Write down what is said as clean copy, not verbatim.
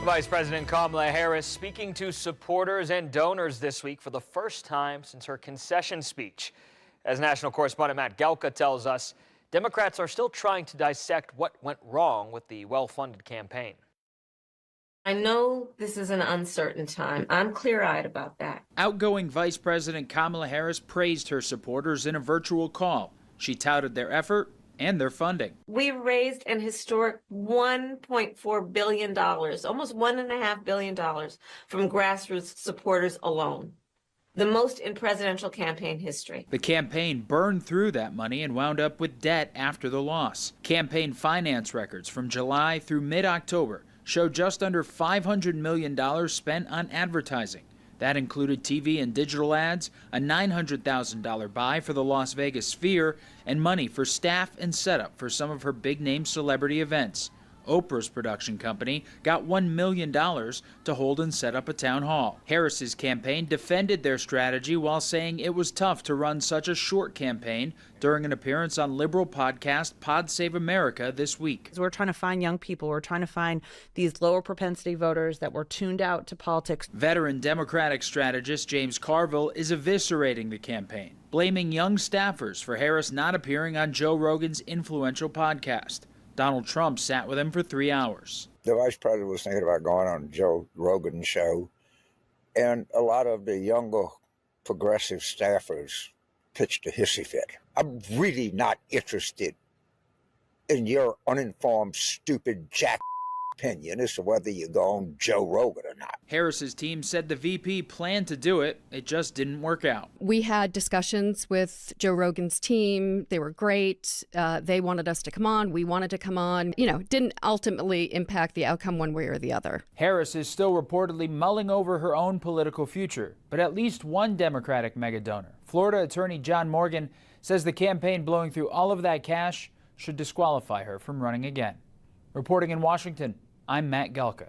Vice President Kamala Harris speaking to supporters and donors this week for the first time since her concession speech. As national correspondent Matt Galka tells us, Democrats are still trying to dissect what went wrong with the well-funded campaign. I know this is an uncertain time. I'm clear-eyed about that. Outgoing Vice President Kamala Harris praised her supporters in a virtual call. She touted their effort and their funding. We raised an historic $1.4 billion, almost $1.5 billion from grassroots supporters alone. The most in presidential campaign history. The campaign burned through that money and wound up with debt after the loss. Campaign finance records from July through mid-October show just under $500 million spent on advertising. That included TV and digital ads, a $900,000 buy for the Las Vegas Sphere, and money for staff and setup for some of her big-name celebrity events. Oprah's production company got $1 million to hold and set up a town hall. Harris's campaign defended their strategy while saying it was tough to run such a short campaign during an appearance on liberal podcast Pod Save America this week. We're trying to find young people. We're trying to find these lower propensity voters that were tuned out to politics. Veteran Democratic strategist James Carville is eviscerating the campaign, blaming young staffers for Harris not appearing on Joe Rogan's influential podcast. Donald Trump sat with him for 3 hours. The vice president was thinking about going on Joe Rogan's show, and a lot of the younger progressive staffers pitched a hissy fit. I'm really not interested in your uninformed, stupid jack opinion as to whether you go on Joe Rogan or not. Harris's team said the VP planned to do it. It just didn't work out. We had discussions with Joe Rogan's team. They were great. They wanted us to come on. We wanted to come on. Didn't ultimately impact the outcome one way or the other. Harris is still reportedly mulling over her own political future, but at least one Democratic mega donor, Florida Attorney John Morgan, says the campaign blowing through all of that cash should disqualify her from running again. Reporting in Washington, I'm Matt Galka.